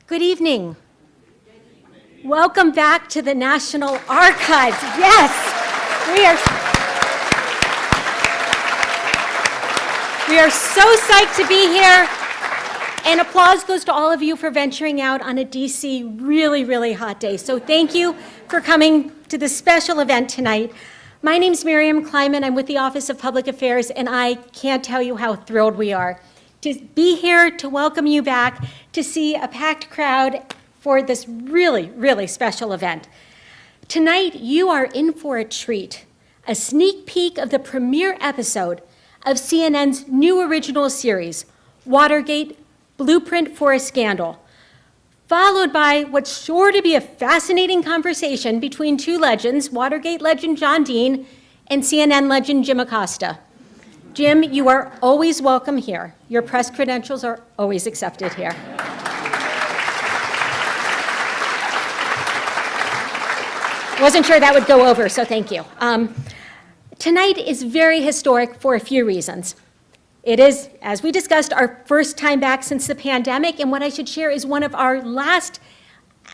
Good evening. Welcome back to the National Archives. Yes, we are so psyched to be here. And applause goes to all of you for venturing out on a DC really hot day. So thank you for coming to this special event tonight. My name's Miriam Kleiman. I'm with the Office of Public Affairs, and I can't tell you how thrilled we are to be here to welcome you back, to see a packed crowd for this really special event. Tonight, you are in for a treat, a sneak peek of the premiere episode of CNN's new original series, Watergate, Blueprint for a Scandal, followed by what's sure to be a fascinating conversation between two legends, Watergate legend John Dean and CNN legend Jim Acosta. Jim, you are always welcome here. Your press credentials are always accepted here. Wasn't sure that would go over, so thank you. Tonight is very historic for a few reasons. It is, as we discussed, our first time back since the pandemic, and what I should share is one of our last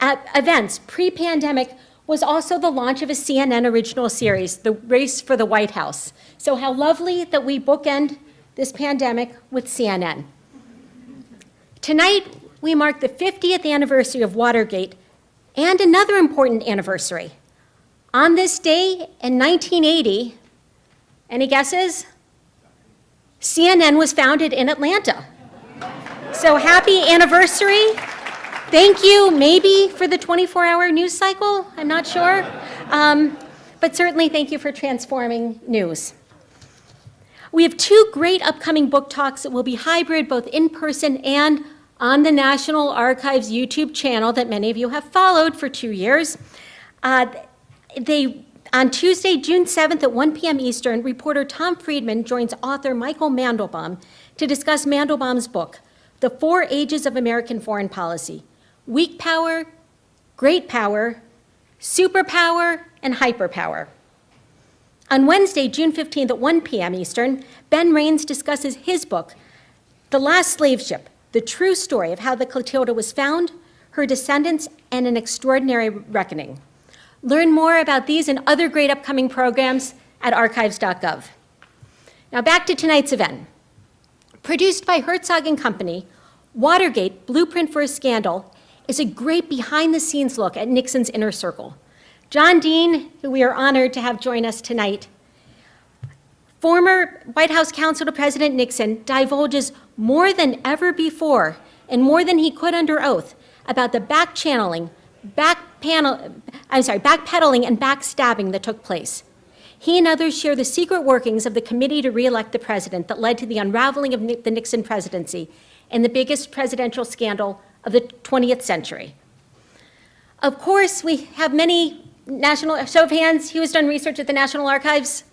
events, pre-pandemic, was also the launch of a CNN original series, The Race for the White House. So how lovely that we bookend this pandemic with CNN. Tonight, we mark the 50th anniversary of Watergate and another important anniversary. On this day in 1980, any guesses? CNN was founded in Atlanta. So happy anniversary. Thank you, maybe for the 24-hour news cycle, I'm not sure. But certainly thank you for transforming news. We have two great upcoming book talks that will be hybrid, both in person and on the National Archives YouTube channel that many of you have followed for 2 years. On Tuesday, June 7th at 1 p.m. Eastern, reporter Tom Friedman joins author Michael Mandelbaum to discuss Mandelbaum's book, The 4 Ages of American Foreign Policy: Weak Power, Great Power, Superpower, and Hyperpower. On Wednesday, June 15th at 1 p.m. Eastern, Ben Raines discusses his book, The Last Slave Ship: The True Story of How the Clotilda was Found, Her Descendants, and an Extraordinary Reckoning. Learn more about these and other great upcoming programs at archives.gov. Now back to tonight's event. Produced by Herzog & Company, Watergate, Blueprint for a Scandal is a great behind-the-scenes look at Nixon's inner circle. John Dean, who we are honored to have join us tonight, former White House counsel to President Nixon, divulges more than ever before and more than he could under oath about the backpedaling and backstabbing that took place. He and others share the secret workings of the committee to re-elect the president that led to the unraveling of the Nixon presidency and the biggest presidential scandal of the 20th century. Of course, we have many national, show of hands, who has done research at the National Archives?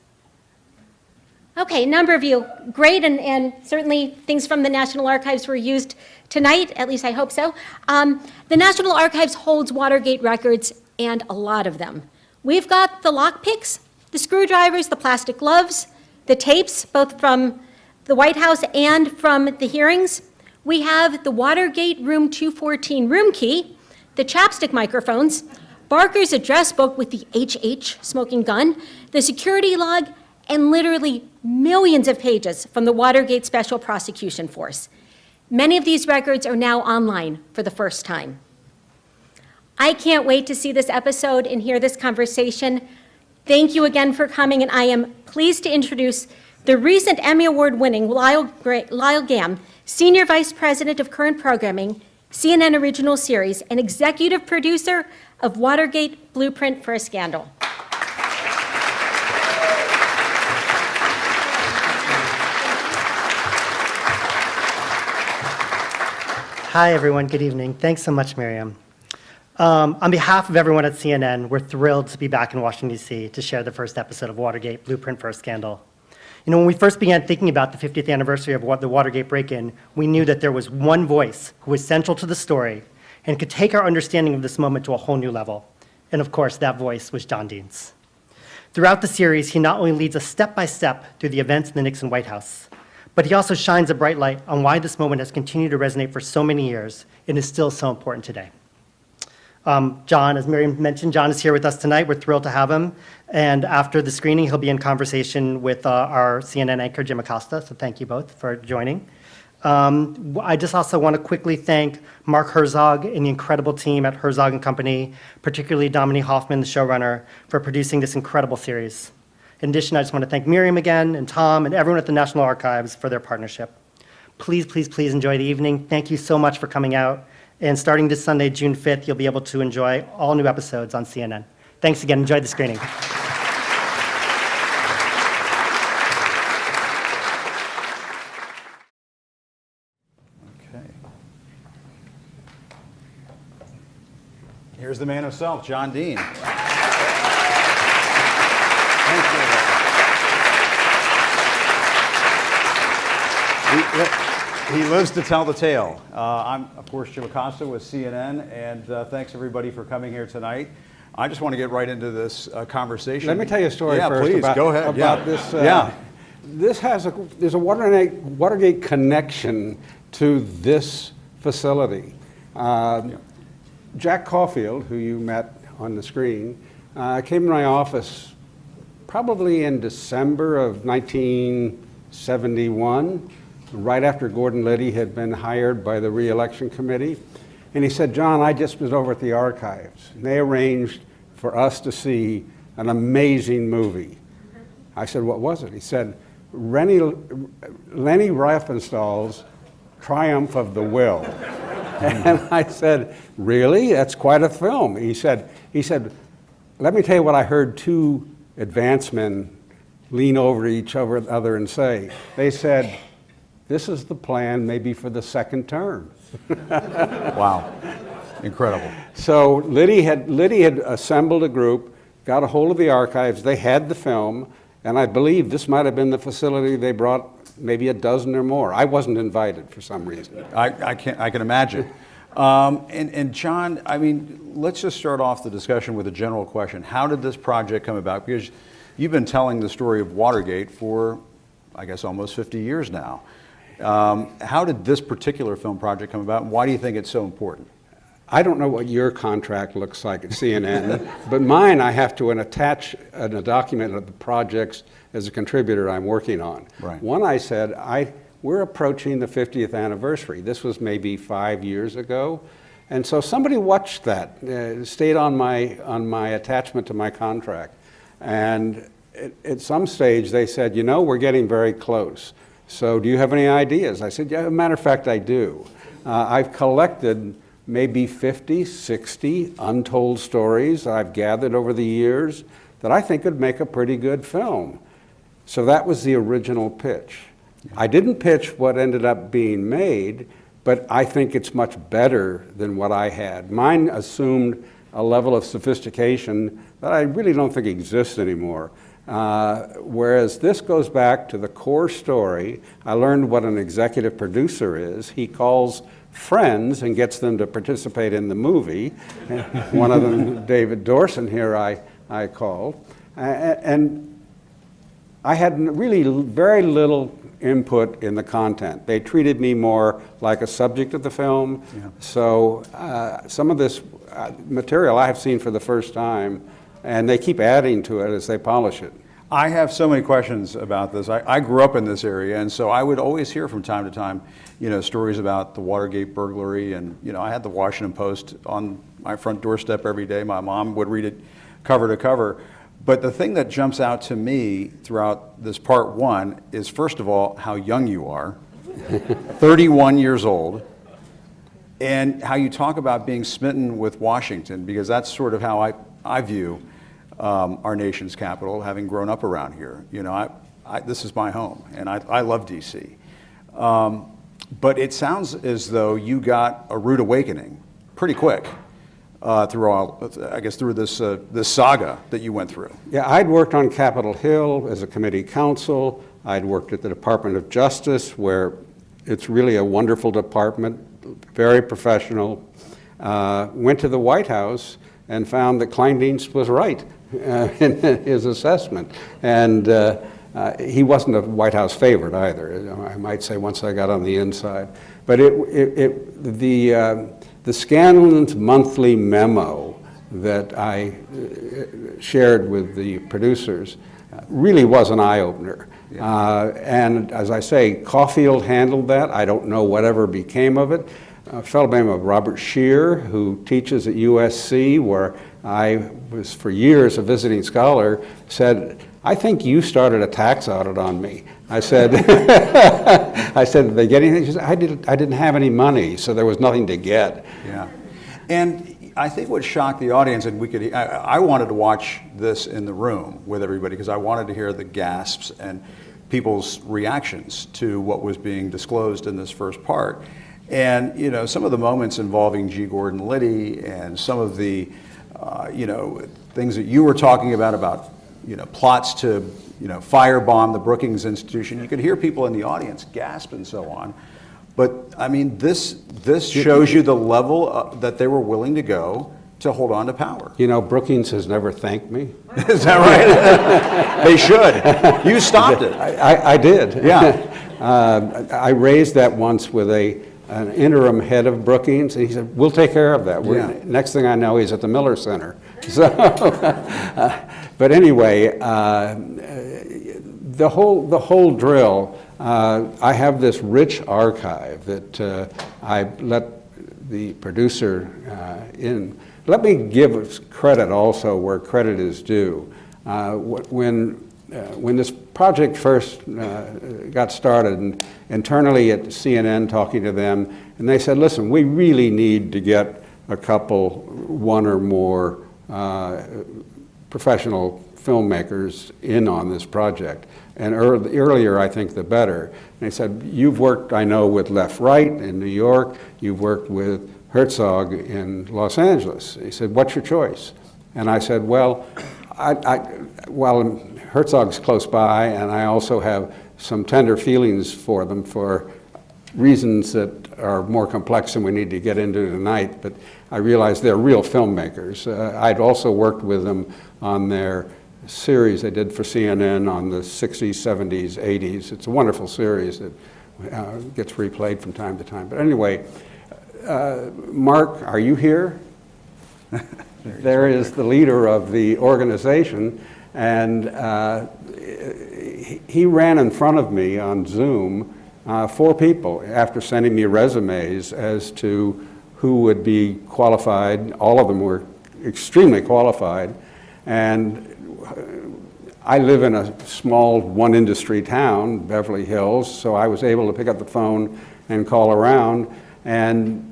Okay, a number of you, great, and certainly things from the National Archives were used tonight, at least I hope so. The National Archives holds Watergate records, and a lot of them. We've got the lockpicks, the screwdrivers, the plastic gloves, the tapes, both from the White House and from the hearings. We have the Watergate Room 214 room key, the chapstick microphones, Barker's address book with the HH smoking gun, the security log, and literally millions of pages from the Watergate Special Prosecution Force. Many of these records are now online for the first time. I can't wait to see this episode and hear this conversation. Thank you again for coming, and I am pleased to introduce the recent Emmy Award-winning Lyle Gamm, Senior Vice President of Current Programming, CNN Original Series, and Executive Producer of Watergate Blueprint for a Scandal. Hi, everyone. Good evening. Thanks so much, Miriam. On behalf of everyone at CNN, we're thrilled to be back in Washington, D.C. to share the first episode of Watergate, Blueprint for a Scandal. You know, when we first began thinking about the 50th anniversary of the Watergate break-in, we knew that there was one voice who was central to the story and could take our understanding of this moment to a whole new level. And of course, that voice was John Dean's. Throughout the series, he not only leads us step by step through the events in the Nixon White House, But he also shines a bright light on why this moment has continued to resonate for so many years and is still so important today. John, as Miriam mentioned, John is here with us tonight. We're thrilled to have him. And after the screening, he'll be in conversation with our CNN anchor, Jim Acosta. So thank you both for joining. I just also want to quickly thank Mark Herzog and the incredible team at Herzog and Company, particularly Dominique Hoffman, the showrunner, for producing this incredible series. In addition, I just want to thank Miriam again, and Tom, and everyone at the National Archives for their partnership. Please, please, please enjoy the evening. Thank you so much for coming out. And starting this Sunday, June 5th, you'll be able to enjoy all new episodes on CNN. Thanks again. Enjoy the screening. Okay. Here's the man himself, John Dean. Thank you. He lives to tell the tale. I'm, of course, Jim Acosta with CNN, and thanks everybody for coming here tonight. I just want to get right into this conversation. Let me tell you a story first. first Please, about, go ahead. about this. There's a Watergate connection to this facility. Jack Caulfield, who you met on the screen, came to my office probably in December of 1971, right after Gordon Liddy had been hired by the re-election committee. And he said, John, I just was over at the archives, and they arranged for us to see an amazing movie. I said, what was it? He said, Leni Riefenstahl's Triumph of the Will. And I said, really? That's quite a film. He said, let me tell you what I heard two advancemen lean over each other and say. They said, this is the plan maybe for the second term. Wow, incredible. So Liddy had assembled a group, got a hold of the archives, they had the film, and I believe this might have been the facility they brought maybe a dozen or more. I wasn't invited for some reason. I can imagine. And John, I mean, let's just start off the discussion with a general question. How did this project come about? Because you've been telling the story of Watergate for, I guess, almost 50 years now. How did this particular film project come about, and why do you think it's so important? I don't know what your contract looks like at CNN, but mine I have to attach a document of the projects as a contributor I'm working on. Right. One I said, we're approaching the 50th anniversary. This was maybe 5 years ago. And so somebody watched that, stayed on my attachment to my contract. And at some stage they said, you know, we're getting very close. So do you have any ideas? I said, yeah, as a matter of fact, I do. I've collected maybe 50, 60 untold stories I've gathered over the years that I think would make a pretty good film. So that was the original pitch. I didn't pitch what ended up being made, but I think it's much better than what I had. Mine assumed a level of sophistication that I really don't think exists anymore. Whereas this goes back to the core story. I learned what an executive producer is. He calls friends and gets them to participate in the movie. One of them, David Dorson here, I called. And I had really very little input in the content. They treated me more like a subject of the film. Yeah. So some of this material I have seen for the first time, and they keep adding to it as they polish it. I have so many questions about this. I grew up in this area, and so I would always hear from time to time, you know, stories about the Watergate burglary, and you know, I had the Washington Post on my front doorstep every day. My mom would read it cover to cover. But the thing that jumps out to me throughout this part one is, first of all, how young you are, 31 years old, and how you talk about being smitten with Washington, because that's sort of how I view our nation's capital, having grown up around here. You know, this is my home, and I love D.C. But it sounds as though you got a rude awakening pretty quick through this saga that you went through. Yeah, I'd worked on Capitol Hill as a committee counsel. I'd worked at the Department of Justice, where it's really a wonderful department, very professional. Went to the White House and found that Kleindienst was right in his assessment. And He wasn't a White House favorite either, I might say, once I got on the inside. But the Scanlon's monthly memo that I shared with the producers really was an eye-opener. Yeah. And as I say, Caulfield handled that. I don't know whatever became of it. A fellow by the name of Robert Scheer, who teaches at USC, where I was for years a visiting scholar, said, "I think you started a tax audit on me." I said, I said, "Did they get anything?" She said, I didn't have any money, so there was nothing to get. Yeah. And I think what shocked the audience, and I wanted to watch this in the room with everybody because I wanted to hear the gasps and people's reactions to what was being disclosed in this first part. And, you know, some of the moments involving G. Gordon Liddy and some of the, things that you were talking about, plots to, firebomb the Brookings Institution, you could hear people in the audience gasp and so on. But I mean, this shows you the level that they were willing to go to hold on to power. You know, Brookings has never thanked me. Is that right? They should. You stopped it. I did. Yeah. I raised that once with an interim head of Brookings, and he said, "We'll take care of that." Yeah. Next thing I know, he's at the Miller Center. So, but anyway, the whole drill. I have this rich archive that I let the producer in. Let me give credit also where credit is due. When this project first got started, and internally at CNN talking to them, and they said, "Listen, we really need to get one or more professional filmmakers in on this project. And the earlier, I think, the better." And they said, "You've worked, I know, with Left Right in New York. You've worked with Herzog in Los Angeles." He said, "What's your choice?" And I said, "Well, while Herzog's close by, and I also have some tender feelings for them for reasons that are more complex than we need to get into tonight, but I realize they're real filmmakers." I'd also worked with them on their series they did for CNN on the 60s, 70s, 80s. It's a wonderful series that gets replayed from time to time. But anyway, Mark, are you here? There is the leader of the organization, and he ran in front of me on Zoom, 4 people, after sending me resumes as to who would be qualified. All of them were extremely qualified, and I live in a small one-industry town, Beverly Hills, so I was able to pick up the phone and call around and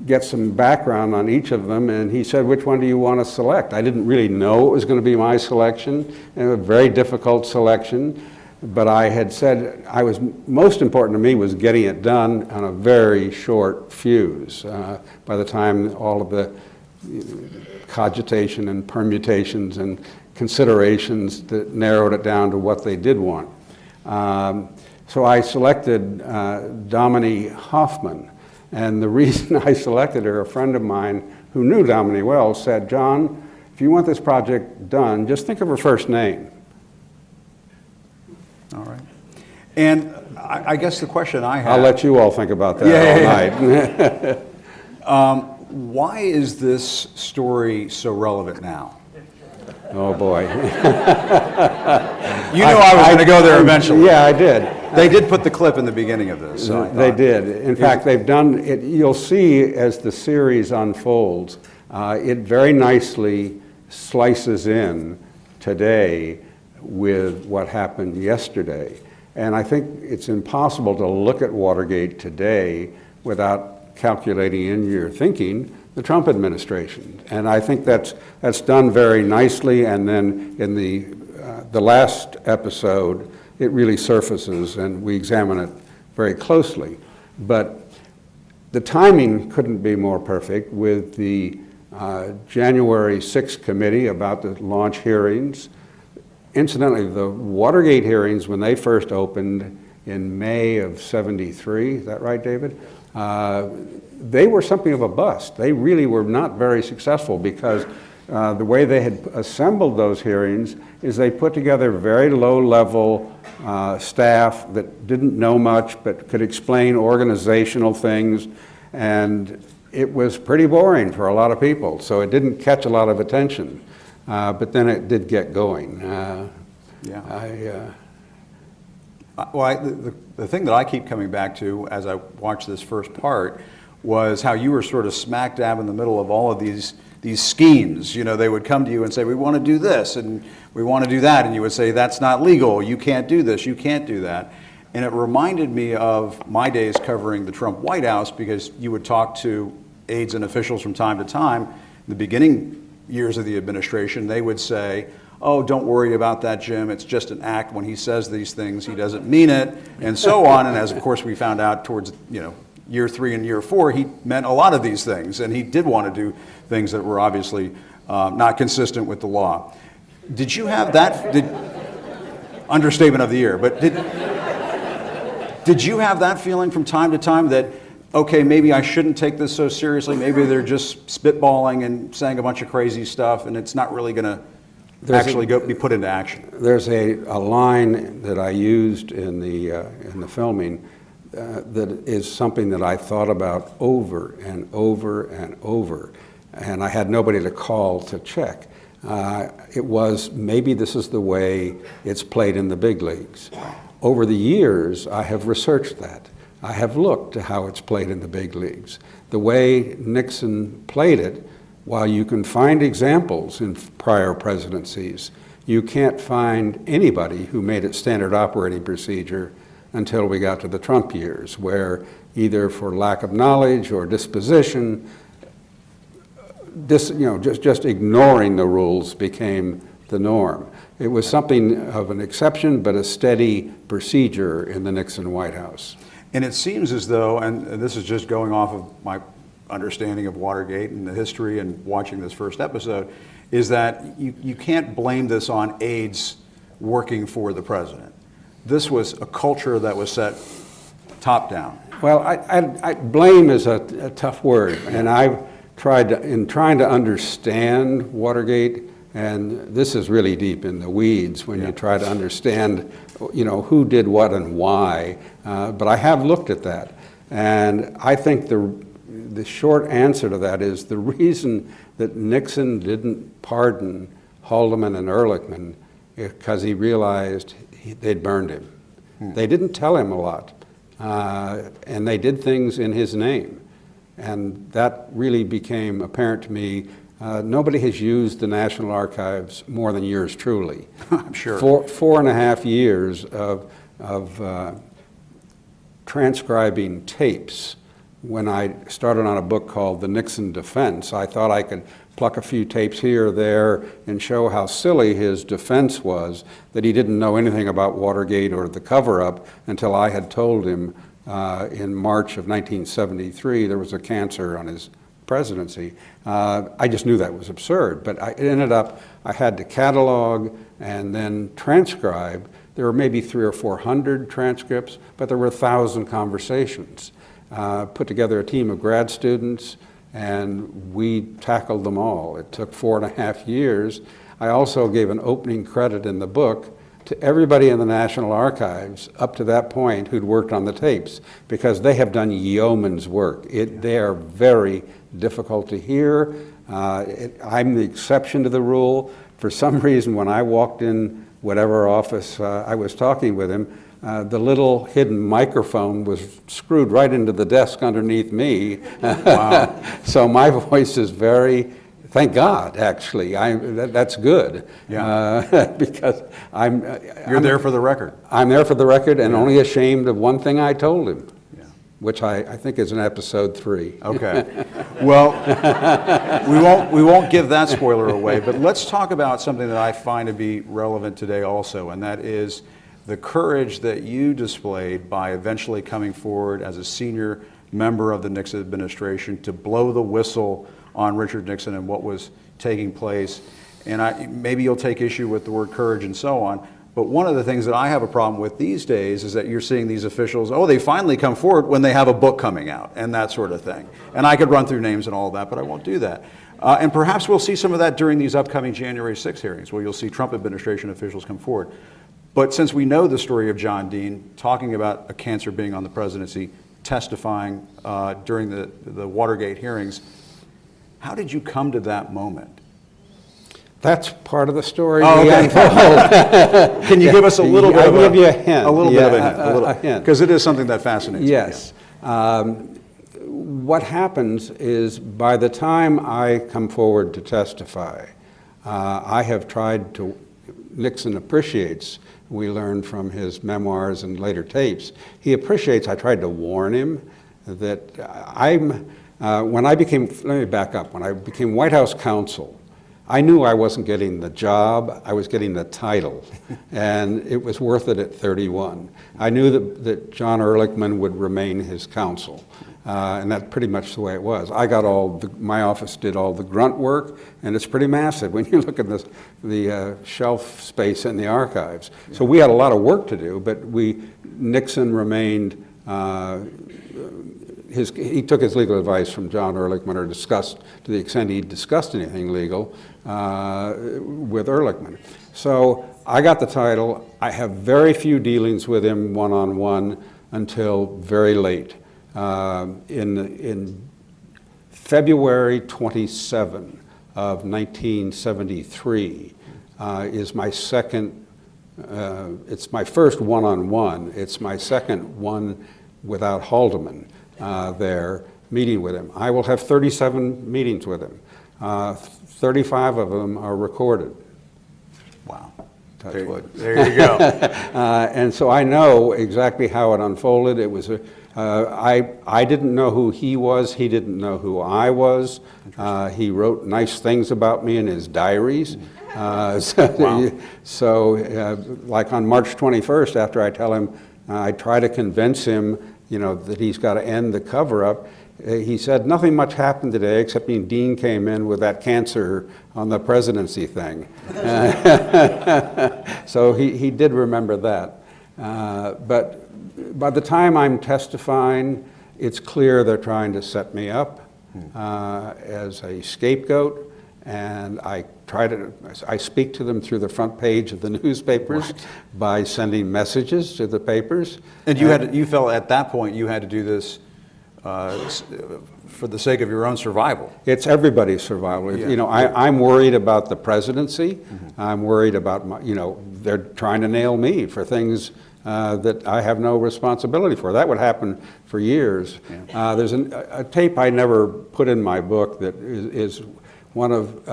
get some background on each of them, and he said, "Which one do you want to select?" I didn't really know it was going to be my selection, and a very difficult selection, but I had said most important to me was getting it done on a very short fuse. By the time all of the cogitation and permutations and considerations that narrowed it down to what they did want. So I selected Domini Hoffman. And the reason I selected her, a friend of mine who knew Domini well said, "John, if you want this project done, just think of her first name." All right. And I guess the question I have... I'll let you all think about that all night. Why is this story so relevant now? Oh, boy. You knew I was going to go there eventually. Yeah, I did. They did put the clip in the beginning of this. So they did. In fact, they've done it. You'll see as the series unfolds, it very nicely slices in today with what happened yesterday. And I think it's impossible to look at Watergate today without calculating in your thinking the Trump administration. And I think that's done very nicely, and then in the last episode, it really surfaces and we examine it very closely. But the timing couldn't be more perfect with the January 6th committee about the launch hearings. Incidentally, the Watergate hearings, when they first opened in May of '73, is that right, David? They were something of a bust. They really were not very successful because the way they had assembled those hearings is they put together very low-level staff that didn't know much but could explain organizational things, and it was pretty boring for a lot of people, so it didn't catch a lot of attention. But then it did get going. Yeah. The thing that I keep coming back to as I watch this first part was how you were sort of smack dab in the middle of all of these schemes. You know, they would come to you and say, we want to do this and we want to do that, and you would say, that's not legal, you can't do this, you can't do that. And it reminded me of my days covering the Trump White House, because you would talk to aides and officials from time to time. In the beginning years of the administration, they would say, oh, don't worry about that, Jim, it's just an act. When he says these things, he doesn't mean it, and so on. And as, of course, we found out towards, year 3 and year 4, he meant a lot of these things, and he did want to do things that were obviously not consistent with the law. Did you have that, understatement of the year, but did you have that feeling from time to time that, okay, maybe I shouldn't take this so seriously, maybe they're just spitballing and saying a bunch of crazy stuff and it's not really going to actually be put into action? There's a line that I used in the filming that is something that I thought about over and over and over, and I had nobody to call to check. It was, maybe this is the way it's played in the big leagues. Over the years, I have researched that. I have looked at how it's played in the big leagues. The way Nixon played it, while you can find examples in prior presidencies, you can't find anybody who made it standard operating procedure until we got to the Trump years, where either for lack of knowledge or disposition, just ignoring the rules became the norm. It was something of an exception, but a steady procedure in the Nixon White House. And it seems as though, and this is just going off of my understanding of Watergate and the history and watching this first episode, is that you can't blame this on aides working for the president. This was a culture that was set top down. Well, I blame is a tough word, and I've tried to, in trying to understand Watergate, and this is really deep in the weeds when you try to understand, who did what and why. But I have looked at that, and I think the short answer to that is the reason that Nixon didn't pardon Haldeman and Ehrlichman because he realized they'd burned him. They didn't tell him a lot, and they did things in his name, and that really became apparent to me. Nobody has used the National Archives more than yours truly. I'm sure. 4.5 years of transcribing tapes. When I started on a book called The Nixon Defense, I thought I could pluck a few tapes here or there and show how silly his defense was, that he didn't know anything about Watergate or the cover-up until I had told him in March of 1973 there was a cancer on his presidency. I just knew that was absurd, but it ended up, I had to catalog and then transcribe. There were maybe 300 or 400 transcripts, but there were 1,000 conversations. Put together a team of grad students, and we tackled them all. It took 4.5 years. I also gave an opening credit in the book to everybody in the National Archives up to that point who'd worked on the tapes, because they have done yeoman's work. They are very difficult to hear. I'm the exception to the rule. For some reason, when I walked in whatever office I was talking with him, the little hidden microphone was screwed right into the desk underneath me. Wow. So my voice is very, thank God, actually. That's good. Yeah. Because You're there for the record. I'm there for the record, and only ashamed of one thing I told him, which I think is in episode 3. Okay. Well, we won't give that spoiler away, but let's talk about something that I find to be relevant today also, and that is the courage that you displayed by eventually coming forward as a senior member of the Nixon administration to blow the whistle on Richard Nixon and what was taking place. And maybe you'll take issue with the word courage and so on, But one of the things that I have a problem with these days is that you're seeing these officials, oh, they finally come forward when they have a book coming out and that sort of thing. And I could run through names and all of that, but I won't do that. And perhaps we'll see some of that during these upcoming January 6 hearings, where you'll see Trump administration officials come forward. But since we know the story of John Dean talking about a cancer being on the presidency, testifying during the Watergate hearings, how did you come to that moment? That's part of the story. Oh, we okay. unfold. Can you give us a little bit I'll of give you a hint. A little bit of a hint. A hint. Because it is something that fascinates me. Yes. What happens is, by the time I come forward to testify, I have tried to, Nixon appreciates, we learned from his memoirs and later tapes, he appreciates, I tried to warn him that when I became, let me back up, when I became White House counsel, I knew I wasn't getting the job, I was getting the title, and it was worth it at 31. I knew that John Ehrlichman would remain his counsel, and that's pretty much the way it was. I got my office did all the grunt work, and it's pretty massive when you look at the shelf space in the archives. So we had a lot of work to do, but Nixon remained, he took his legal advice from John Ehrlichman, or discussed, to the extent he discussed anything legal, with Ehrlichman. So I got the title. I have very few dealings with him one-on-one until very late. In February 27 of 1973 is my second, it's my first one-on-one. It's my second one without Haldeman there, meeting with him. I will have 37 meetings with him. 35 of them are recorded. Wow. Touch wood. There you go. And so I know exactly how it unfolded. It was I didn't know who he was. He didn't know who I was. He wrote nice things about me in his diaries. So like on March 21st, after I tell him, I try to convince him, that he's got to end the cover-up. He said, nothing much happened today except Dean came in with that cancer on the presidency thing. So he did remember that. But by the time I'm testifying, it's clear they're trying to set me up as a scapegoat, and I speak to them through the front page of the newspapers by sending messages to the papers. And you felt at that point you had to do this for the sake of your own survival. It's everybody's survival. Yeah. I'm worried about the presidency. I'm worried about they're trying to nail me for things that I have no responsibility for. That would happen for years. Yeah. There's a tape I never put in my book that is one of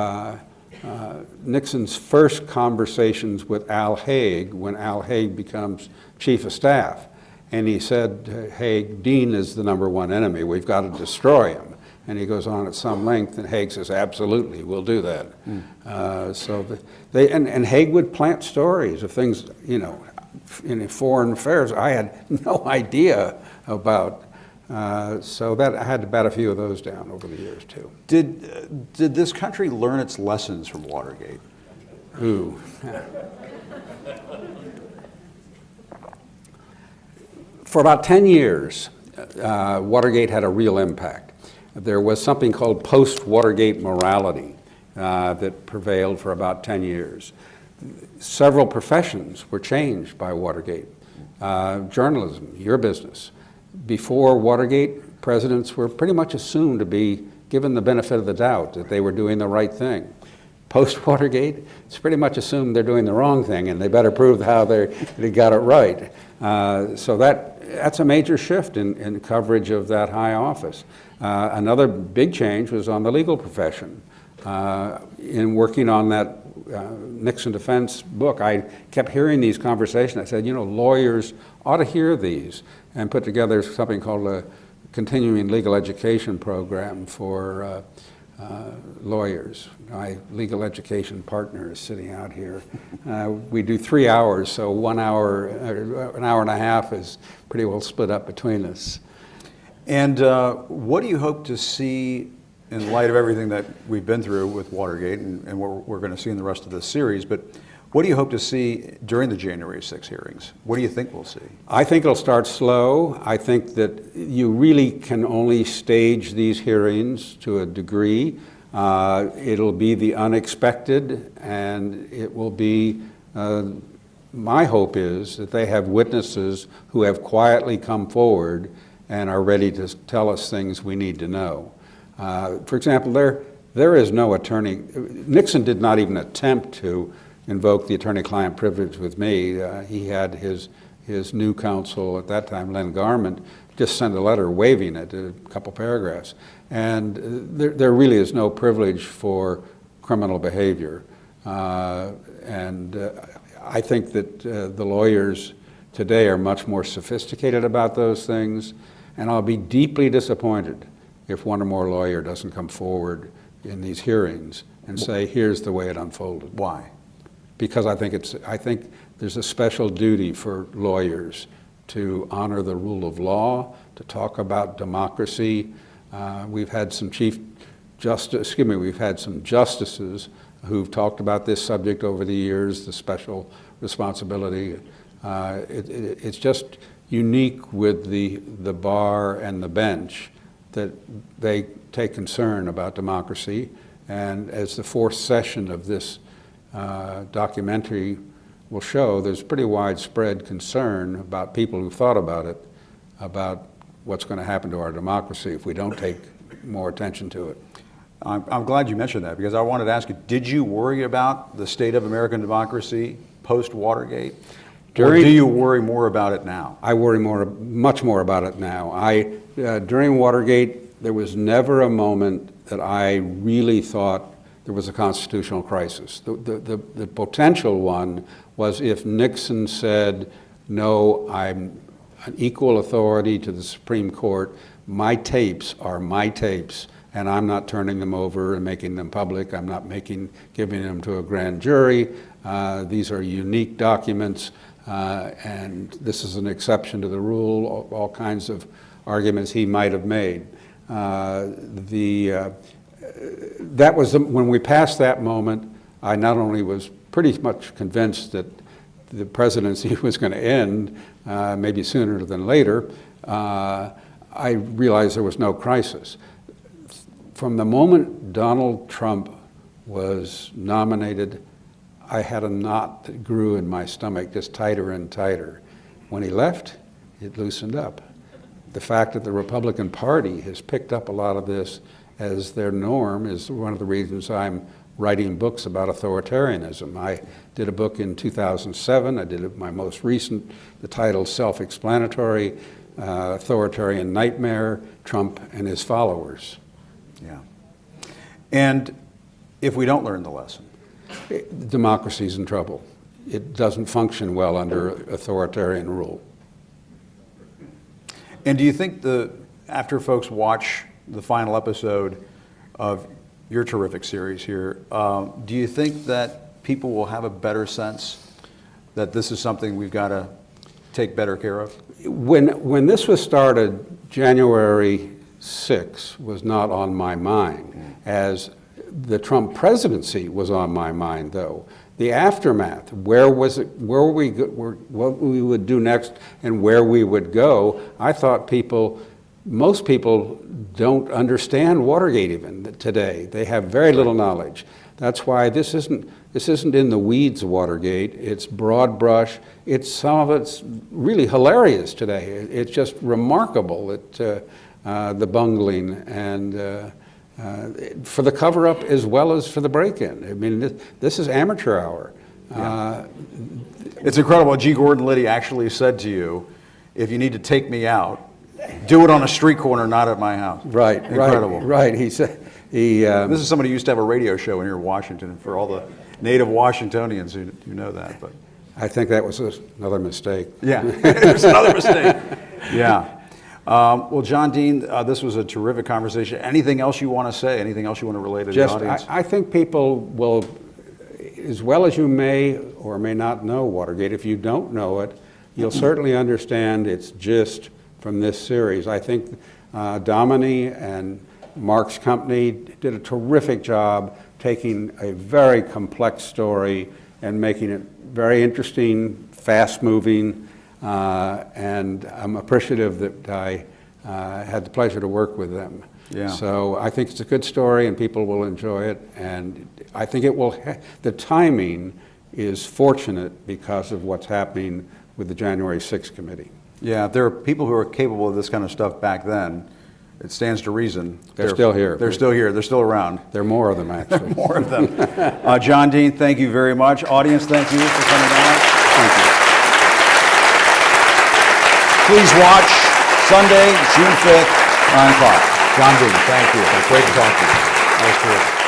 Nixon's first conversations with Al Haig, when Al Haig becomes chief of staff. And he said to Haig, Dean is the #1 enemy. We've got to destroy him. And he goes on at some length, and Haig says, absolutely, we'll do that. And Haig would plant stories of things, in foreign affairs I had no idea about. So that I had to bat a few of those down over the years, too. Did this country learn its lessons from Watergate? Ooh. For about 10 years, Watergate had a real impact. There was something called post-Watergate morality that prevailed for about 10 years. Several professions were changed by Watergate. Journalism, your business. Before Watergate, presidents were pretty much assumed to be given the benefit of the doubt that they were doing the right thing. Post-Watergate, it's pretty much assumed they're doing the wrong thing, and they better prove how they got it right. So that's a major shift in coverage of that high office. Another big change was on the legal profession. In working on that Nixon defense book, I kept hearing these conversations. I said, lawyers ought to hear these, and put together something called a continuing legal education program for lawyers. My legal education partner is sitting out here. We do 3 hours, so 1 hour, an hour and a half is pretty well split up between us. And what do you hope to see in light of everything that we've been through with Watergate and what we're going to see in the rest of this series? But What do you hope to see during the January 6 hearings? What do you think we'll see? I think it'll start slow. I think that you really can only stage these hearings to a degree. It'll be the unexpected, and it will be, my hope is that they have witnesses who have quietly come forward and are ready to tell us things we need to know. For example, there is no attorney. Nixon did not even attempt to invoke the attorney-client privilege with me. He had his new counsel at that time, Len Garment, just send a letter waiving it, a couple paragraphs. And there really is no privilege for criminal behavior. I think that the lawyers today are much more sophisticated about those things, and I'll be deeply disappointed if one or more lawyer doesn't come forward in these hearings and say, here's the way it unfolded. Why? Because I think there's a special duty for lawyers to honor the rule of law, to talk about democracy. We've had some we've had some justices who've talked about this subject over the years, the special responsibility. It's just unique with the bar and the bench that they take concern about democracy. And as the fourth session of this documentary will show, there's pretty widespread concern about people who thought about it, about what's going to happen to our democracy if we don't take more attention to it. I'm glad you mentioned that, because I wanted to ask you, did you worry about the state of American democracy post-Watergate? Or do you worry more about it now? I worry much more about it now. During Watergate, there was never a moment that I really thought there was a constitutional crisis. The potential one was if Nixon said, no, I'm an equal authority to the Supreme Court, my tapes are my tapes, and I'm not turning them over and making them public, I'm not giving them to a grand jury, these are unique documents, and this is an exception to the rule, all kinds of arguments he might have made. That was when we passed that moment. I not only was pretty much convinced that the presidency was going to end, maybe sooner than later, I realized there was no crisis. From the moment Donald Trump was nominated, I had a knot that grew in my stomach, just tighter and tighter. When he left, it loosened up. The fact that the Republican Party has picked up a lot of this as their norm is one of the reasons I'm writing books about authoritarianism. I did a book in 2007. I did my most recent, the title self-explanatory, Authoritarian Nightmare, Trump and His Followers. Yeah. And if we don't learn the lesson? Democracy's in trouble. It doesn't function well under authoritarian rule. And do you think after folks watch the final episode of your terrific series here, do you think that people will have a better sense that this is something we've got to take better care of? When this was started, January 6 was not on my mind, as the Trump presidency was on my mind, though. The aftermath, what we would do next and where we would go, I thought most people don't understand Watergate even today. They have very little knowledge. That's why this isn't in the weeds, Watergate. It's broad brush. Some of it's really hilarious today. It's just remarkable that the bungling and for the cover-up as well as for the break-in. I mean, this is amateur hour. It's incredible. G. Gordon Liddy actually said to you, if you need to take me out, do it on a street corner, not at my house. Right, incredible. Right. He said this is somebody who used to have a radio show in here in Washington for all the native Washingtonians who know that. But I think that was another mistake. Yeah, it was another mistake. Yeah. Well, John Dean, this was a terrific conversation. Anything else you want to say? Anything else you want to relay to the audience? I think people will, as well as you may or may not know Watergate, if you don't know it, you'll certainly understand its gist from this series. I think Domini and Mark's company did a terrific job taking a very complex story and making it very interesting, fast-moving, and I'm appreciative that I had the pleasure to work with them. Yeah. So I think it's a good story, and people will enjoy it, and I think it will, the timing is fortunate because of what's happening with the January 6th committee. Yeah, there are people who were capable of this kind of stuff back then. It stands to reason. They're still here. They're still here. They're still around. There are more of them, actually. More of them. John Dean, thank you very much. Audience, thank you for coming out. Thank you. Please watch Sunday, June 5th, 9 o'clock. John Dean, thank you. Great to talk to you. Nice to meet you.